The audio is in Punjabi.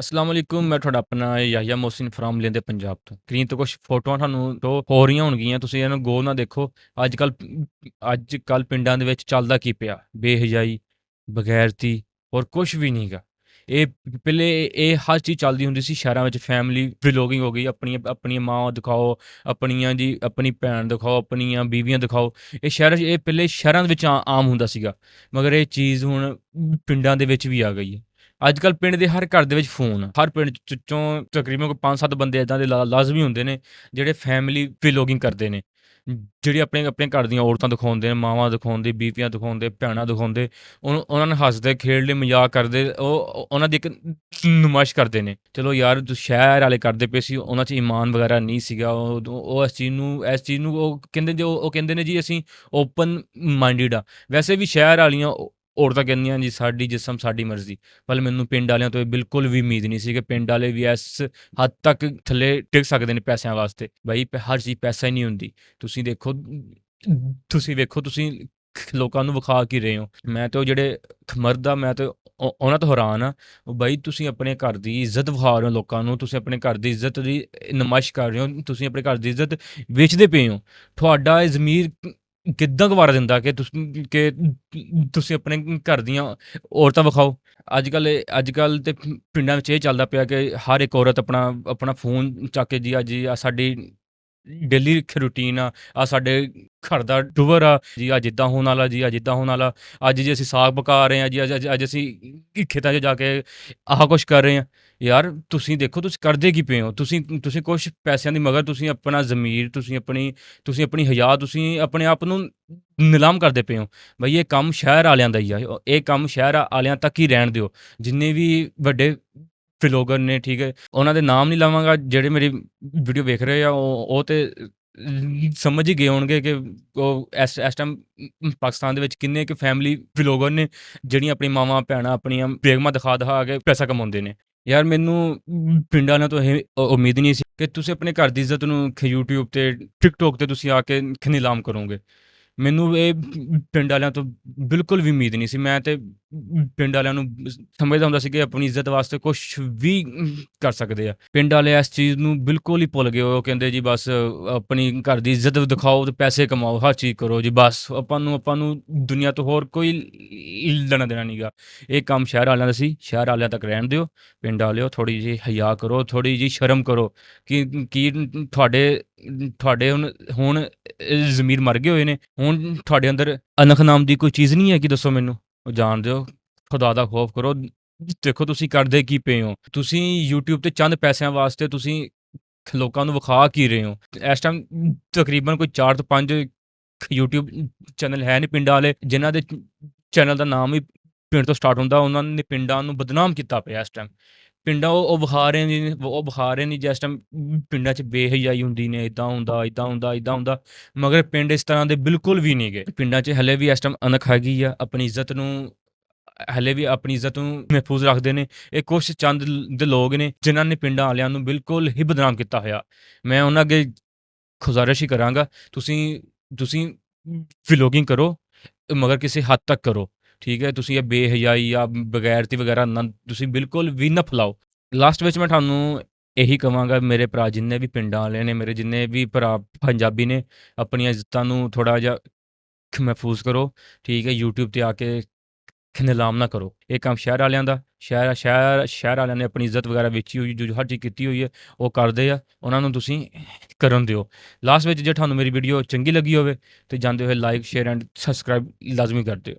ਅਸਲਾਮ ਵਾਲੇਕੁਮ। ਮੈਂ ਤੁਹਾਡਾ ਆਪਣਾ ਯਾਹਿਆ ਮੋਹਸਿਨ ਫਰੋਮ ਲੈਂਦੇ ਪੰਜਾਬ ਤੋਂ। ਸਕਰੀਨ ਤੇ ਕੁਛ ਫੋਟੋਆਂ ਤੁਹਾਨੂੰ ਸ਼ੋ ਹੋ ਰਹੀਆਂ ਹੋਣਗੀਆਂ, ਤੁਸੀਂ ਇਹਨੂੰ ਗੌਰ ਨਾਲ ਦੇਖੋ। ਅੱਜ ਕੱਲ ਅੱਜ ਕੱਲ ਪਿੰਡਾਂ ਦੇ ਵਿੱਚ ਚੱਲਦਾ ਕੀ ਪਿਆ? ਬੇਹਜਾਈ, ਬਗੈਰਤੀ, ਹੋਰ ਕੁਛ ਵੀ ਨਹੀਂਗਾ। ਇਹ ਪਹਿਲੇ ਇਹ ਹਰ ਚੀਜ਼ ਚੱਲਦੀ ਹੁੰਦੀ ਸੀ ਸ਼ਹਿਰਾਂ ਵਿੱਚ। ਫੈਮਿਲੀ ਵਲੋਗਿੰਗ ਹੋ ਗਈ, ਆਪਣੀਆਂ ਮਾਂ ਦਿਖਾਓ, ਆਪਣੀ ਭੈਣ ਦਿਖਾਓ, ਆਪਣੀਆਂ ਬੀਵੀਆਂ ਦਿਖਾਓ। ਇਹ ਪਹਿਲੇ ਸ਼ਹਿਰਾਂ ਦੇ ਵਿੱਚ ਆਮ ਹੁੰਦਾ ਸੀਗਾ, ਮਗਰ ਇਹ ਚੀਜ਼ ਹੁਣ ਪਿੰਡਾਂ ਦੇ ਵਿੱਚ ਵੀ ਆ ਗਈ ਹੈ। ਅੱਜ ਕੱਲ੍ਹ ਪਿੰਡ ਦੇ ਹਰ ਘਰ ਦੇ ਵਿੱਚ ਫੋਨ ਆ। ਹਰ ਪਿੰਡ ਚੋਂ ਤਕਰੀਬਨ ਕੋਈ 5-7 ਬੰਦੇ ਇੱਦਾਂ ਦੇ ਲਾਜ਼ਮੀ ਹੁੰਦੇ ਨੇ ਜਿਹੜੇ ਫੈਮਿਲੀ ਵਲੋਗਿੰਗ ਕਰਦੇ ਨੇ। ਜਿਹੜੀ ਆਪਣੇ ਘਰ ਦੀਆਂ ਔਰਤਾਂ ਦਿਖਾਉਂਦੇ ਨੇ, ਮਾਵਾਂ ਦਿਖਾਉਂਦੇ, ਬੀਬੀਆਂ ਦਿਖਾਉਂਦੇ, ਭੈਣਾਂ ਦਿਖਾਉਂਦੇ। ਉਹਨਾਂ ਨੂੰ ਹੱਸਦੇ ਖੇਡਦੇ ਮਜ਼ਾਕ ਕਰਦੇ, ਉਹਨਾਂ ਦੀ ਇੱਕ ਨੁਮਾਇਸ਼ ਕਰਦੇ ਨੇ। ਚਲੋ ਯਾਰ, ਜੋ ਸ਼ਹਿਰ ਵਾਲੇ ਕਰਦੇ ਪਏ ਸੀ ਉਹਨਾਂ 'ਚ ਈਮਾਨ ਵਗੈਰਾ ਨਹੀਂ ਸੀਗਾ। ਉਹ ਇਸ ਚੀਜ਼ ਨੂੰ ਉਹ ਕਹਿੰਦੇ ਨੇ ਜੀ ਅਸੀਂ ਓਪਨ ਮਾਈਂਡਿਡ ਆ। ਵੈਸੇ ਵੀ ਸ਼ਹਿਰ ਵਾਲੀਆਂ ਔਰਤਾਂ ਕਹਿੰਦੀਆਂ ਜੀ ਸਾਡੀ ਜਿਸਮ ਸਾਡੀ ਮਰਜ਼ੀ। ਪਰ ਮੈਨੂੰ ਪਿੰਡ ਵਾਲਿਆਂ ਤੋਂ ਇਹ ਬਿਲਕੁਲ ਵੀ ਉਮੀਦ ਨਹੀਂ ਸੀ ਕਿ ਪਿੰਡ ਵਾਲੇ ਵੀ ਇਸ ਹੱਦ ਤੱਕ ਥੱਲੇ ਟਿਕ ਸਕਦੇ ਨੇ ਪੈਸਿਆਂ ਵਾਸਤੇ। ਬਾਈ ਹਰ ਚੀਜ਼ ਪੈਸਾ ਹੀ ਨਹੀਂ ਹੁੰਦੀ। ਤੁਸੀਂ ਵੇਖੋ ਲੋਕਾਂ ਨੂੰ ਵਿਖਾ ਕੀ ਰਹੇ ਹੋ। ਮੈਂ ਤਾਂ ਉਹ ਜਿਹੜੇ ਮਰਦ ਆ, ਮੈਂ ਤਾਂ ਉਹਨਾਂ ਤੋਂ ਹੈਰਾਨ ਆ। ਬਾਈ ਤੁਸੀਂ ਆਪਣੇ ਘਰ ਦੀ ਇੱਜ਼ਤ ਵਿਖਾ ਰਹੇ ਹੋ ਲੋਕਾਂ ਨੂੰ, ਤੁਸੀਂ ਆਪਣੇ ਘਰ ਦੀ ਇੱਜ਼ਤ ਦੀ ਨੁਮਾਇਸ਼ ਕਰ ਰਹੇ ਹੋ, ਤੁਸੀਂ ਆਪਣੇ ਘਰ ਦੀ ਇੱਜ਼ਤ ਵੇਚਦੇ ਪਏ ਹੋ। ਤੁਹਾਡਾ ਇਹ ਜ਼ਮੀਰ ਕਿੱਦਾਂ ਗਵਾਰਾ ਦਿੰਦਾ ਕਿ ਤੁਸੀਂ ਆਪਣੇ ਘਰ ਦੀਆਂ ਔਰਤਾਂ ਵਿਖਾਓ। ਅੱਜ ਕੱਲ੍ਹ ਤੇ ਪਿੰਡਾਂ ਵਿੱਚ ਇਹ ਚੱਲਦਾ ਪਿਆ ਕਿ ਹਰ ਇੱਕ ਔਰਤ ਆਪਣਾ ਆਪਣਾ ਫੋਨ ਚੱਕ ਕੇ ਜੀ ਅੱਜ ਆਹ ਸਾਡੀ ਡੇਲੀ ਰੂਟੀਨ ਆ ਸਾਡੇ ਘਰ ਦਾ ਟੂਰ ਆ ਜੀ, ਆ ਜਿੱਦਾਂ ਹੋਣ ਵਾਲਾ ਜੀ, ਆ ਜਿੱਦਾਂ ਹੋਣ ਵਾਲਾ। ਅੱਜ ਜੀ ਅਸੀਂ ਸਾਗ ਪਕਾ ਰਹੇ ਹਾਂ ਜੀ, ਅੱਜ ਅਸੀਂ ਖੇਤਾਂ 'ਚ ਜਾ ਕੇ ਆਹ ਕੁਛ ਕਰ ਰਹੇ ਹਾਂ। ਯਾਰ ਤੁਸੀਂ ਦੇਖੋ ਤੁਸੀਂ ਕਰਦੇ ਕੀ ਪਏ ਹੋ? ਤੁਸੀਂ ਕੁਛ ਪੈਸਿਆਂ ਦੀ ਮਗਰ ਤੁਸੀਂ ਆਪਣਾ ਜ਼ਮੀਰ, ਤੁਸੀਂ ਆਪਣੀ ਹਯਾ, ਤੁਸੀਂ ਆਪਣੇ ਆਪ ਨੂੰ ਨਿਲਾਮ ਕਰਦੇ ਪਏ ਹੋ। ਬਈ ਇਹ ਕੰਮ ਸ਼ਹਿਰ ਵਾਲਿਆਂ ਦਾ ਹੀ ਆ। ਇਹ ਕੰਮ ਸ਼ਹਿਰ ਵਾਲਿਆਂ ਤੱਕ ਹੀ ਰਹਿਣ ਦਿਓ। ਜਿੰਨੇ ਵੀ ਵੱਡੇ ਵਲੋਗਰ ਨੇ, ਠੀਕ ਹੈ, ਉਹਨਾਂ ਦੇ ਨਾਮ ਨਹੀਂ ਲਵਾਂਗਾ। ਜਿਹੜੇ ਮੇਰੀ ਵੀਡੀਓ ਵੇਖ ਰਹੇ ਆ ਉਹ ਤੇ ਸਮਝ ਹੀ ਗਏ ਹੋਣਗੇ ਕਿ ਉਹ ਇਸ ਟਾਈਮ ਪਾਕਿਸਤਾਨ ਦੇ ਵਿੱਚ ਕਿੰਨੇ ਕੁ ਫੈਮਿਲੀ ਵਲੋਗਰ ਨੇ ਜਿਹੜੀਆਂ ਆਪਣੀ ਮਾਵਾਂ ਭੈਣਾਂ ਆਪਣੀਆਂ ਬੇਗਮਾਂ ਦਿਖਾ ਕੇ ਪੈਸਾ ਕਮਾਉਂਦੇ ਨੇ। ਯਾਰ ਮੈਨੂੰ ਪਿੰਡਾਂ ਨਾਲ ਤੋਂ ਇਹ ਉਮੀਦ ਨਹੀਂ ਸੀ ਕਿ ਤੁਸੀਂ ਆਪਣੇ ਘਰ ਦੀ ਇੱਜ਼ਤ ਨੂੰ YouTube ਤੇ ਟਿਕਟੋਕ ਤੇ ਤੁਸੀਂ ਆ ਕੇ ਨਿਲਾਮ ਕਰੋਗੇ। ਮੈਨੂੰ ਇਹ ਪਿੰਡ ਵਾਲਿਆਂ ਤੋਂ ਬਿਲਕੁਲ ਵੀ ਉਮੀਦ ਨਹੀਂ ਸੀ। ਮੈਂ ਤੇ ਪਿੰਡ ਵਾਲਿਆਂ ਨੂੰ ਸਮਝਦਾ ਹੁੰਦਾ ਸੀ ਕਿ ਆਪਣੀ ਇੱਜ਼ਤ ਵਾਸਤੇ ਕੁਛ ਵੀ ਕਰ ਸਕਦੇ ਆ। ਪਿੰਡ ਵਾਲੇ ਇਸ ਚੀਜ਼ ਨੂੰ ਬਿਲਕੁਲ ਹੀ ਭੁੱਲ ਗਏ। ਉਹ ਕਹਿੰਦੇ ਜੀ ਬਸ ਆਪਣੀ ਘਰ ਦੀ ਇੱਜ਼ਤ ਦਿਖਾਓ ਤੇ ਪੈਸੇ ਕਮਾਓ, ਹਰ ਚੀਜ਼ ਕਰੋ ਜੀ। ਬਸ ਆਪਾਂ ਨੂੰ ਦੁਨੀਆ ਤੋਂ ਹੋਰ ਕੋਈ ਲੈਣਾ ਦੇਣਾ ਨਹੀਂਗਾ। ਇਹ ਕੰਮ ਸ਼ਹਿਰ ਵਾਲਿਆਂ ਦਾ ਸੀ, ਸ਼ਹਿਰ ਵਾਲਿਆਂ ਤੱਕ ਰਹਿਣ ਦਿਓ। ਪਿੰਡ ਵਾਲਿਓ ਥੋੜ੍ਹੀ ਜਿਹੀ ਹਯਾ ਕਰੋ, ਥੋੜ੍ਹੀ ਜਿਹੀ ਸ਼ਰਮ ਕਰੋ। ਕੀ ਤੁਹਾਡੇ ਹੁਣ ਜ਼ਮੀਰ ਮਰ ਗਏ ਹੋਏ ਨੇ? ਹੁਣ ਤੁਹਾਡੇ ਅੰਦਰ ਅਨਖ ਨਾਮ ਦੀ ਕੋਈ ਚੀਜ਼ ਨਹੀਂ ਹੈ ਕਿ ਦੱਸੋ ਮੈਨੂੰ? ਉਹ ਜਾਣ ਦਿਓ, ਖੁਦਾ ਦਾ ਖੌਫ ਕਰੋ। ਦੇਖੋ ਤੁਸੀਂ ਕਰਦੇ ਕੀ ਪਏ ਹੋ? ਤੁਸੀਂ YouTube ਤੇ ਚੰਦ ਪੈਸਿਆਂ ਵਾਸਤੇ ਤੁਸੀਂ ਲੋਕਾਂ ਨੂੰ ਵਿਖਾ ਕੀ ਰਹੇ ਹੋ? ਇਸ ਟਾਈਮ ਤਕਰੀਬਨ ਕੋਈ 4 ਤੋਂ 5 YouTube ਚੈਨਲ ਹੈ ਨੇ ਪਿੰਡਾਂ ਵਾਲੇ, ਜਿਨ੍ਹਾਂ ਦੇ ਚੈਨਲ ਦਾ ਨਾਮ ਹੀ ਪਿੰਡ ਤੋਂ ਸਟਾਰਟ ਹੁੰਦਾ। ਉਹਨਾਂ ਨੇ ਪਿੰਡਾਂ ਨੂੰ ਬਦਨਾਮ ਕੀਤਾ ਪਿਆ ਇਸ ਟਾਈਮ। ਪਿੰਡਾਂ ਉਹ ਵਿਖਾ ਰਹੇ ਨੇ, ਜਿਸ ਟਾਈਮ ਪਿੰਡਾਂ 'ਚ ਬੇਹਯਾਈ ਹੁੰਦੀ ਨੇ, ਇੱਦਾਂ ਹੁੰਦਾ, ਇੱਦਾਂ ਹੁੰਦਾ, ਇੱਦਾਂ ਹੁੰਦਾ। ਮਗਰ ਪਿੰਡ ਇਸ ਤਰ੍ਹਾਂ ਦੇ ਬਿਲਕੁਲ ਵੀ ਨਹੀਂ ਗੇ। ਪਿੰਡਾਂ 'ਚ ਹਲੇ ਵੀ ਇਸ ਟਾਈਮ ਅਣਖ ਹੈਗੀ ਆ। ਆਪਣੀ ਇੱਜ਼ਤ ਨੂੰ ਹਲੇ ਵੀ ਆਪਣੀ ਇੱਜ਼ਤ ਨੂੰ ਮਹਿਫੂਜ਼ ਰੱਖਦੇ ਨੇ। ਇਹ ਕੁਛ ਚੰਦ ਦੇ ਲੋਕ ਨੇ ਜਿਨ੍ਹਾਂ ਨੇ ਪਿੰਡਾਂ ਵਾਲਿਆਂ ਨੂੰ ਬਿਲਕੁਲ ਹੀ ਬਦਨਾਮ ਕੀਤਾ ਹੋਇਆ। ਮੈਂ ਉਹਨਾਂ ਅੱਗੇ ਗੁਜ਼ਾਰਿਸ਼ ਹੀ ਕਰਾਂਗਾ, ਤੁਸੀਂ ਵਲੋਗਿੰਗ ਕਰੋ, ਮਗਰ ਕਿਸੇ ਹੱਦ ਤੱਕ ਕਰੋ, ਠੀਕ ਹੈ? ਤੁਸੀਂ ਇਹ ਬੇਹਯਾਈ ਜਾਂ ਬਗੈਰਤੀ ਵਗੈਰਾ ਨਾ, ਤੁਸੀਂ ਬਿਲਕੁਲ ਵੀ ਨਾ ਫੈਲਾਓ। ਲਾਸਟ ਵਿੱਚ ਮੈਂ ਤੁਹਾਨੂੰ ਇਹੀ ਕਹਾਂਗਾ, ਮੇਰੇ ਭਰਾ ਜਿੰਨੇ ਵੀ ਪਿੰਡਾਂ ਵਾਲੇ ਨੇ, ਮੇਰੇ ਜਿੰਨੇ ਵੀ ਭਰਾ ਪੰਜਾਬੀ ਨੇ, ਆਪਣੀਆਂ ਇੱਜ਼ਤਾਂ ਨੂੰ ਥੋੜ੍ਹਾ ਜਿਹਾ ਮਹਿਫੂਜ਼ ਕਰੋ, ਠੀਕ ਹੈ? YouTube ਤੇ ਆ ਕੇ ਨਿਲਾਮ ਨਾ ਕਰੋ। ਇਹ ਕੰਮ ਸ਼ਹਿਰ ਵਾਲਿਆਂ ਦਾ। ਸ਼ਹਿਰ ਵਾਲਿਆਂ ਨੇ ਆਪਣੀ ਇੱਜ਼ਤ ਵਗੈਰਾ ਵੇਚੀ ਹੋਈ, ਜੋ ਹਰ ਚੀਜ਼ ਕੀਤੀ ਹੋਈ ਹੈ ਉਹ ਕਰਦੇ ਆ। ਉਹਨਾਂ ਨੂੰ ਤੁਸੀਂ ਕਰਨ ਦਿਓ। ਲਾਸਟ ਵਿੱਚ ਜੇ ਤੁਹਾਨੂੰ ਮੇਰੀ ਵੀਡੀਓ ਚੰਗੀ ਲੱਗੀ ਹੋਵੇ ਤਾਂ ਜਾਂਦੇ ਹੋਏ ਲਾਈਕ, ਸ਼ੇਅਰ ਐਂਡ ਸਬਸਕ੍ਰਾਈਬ ਲਾਜ਼ਮੀ ਕਰ ਦਿਓ।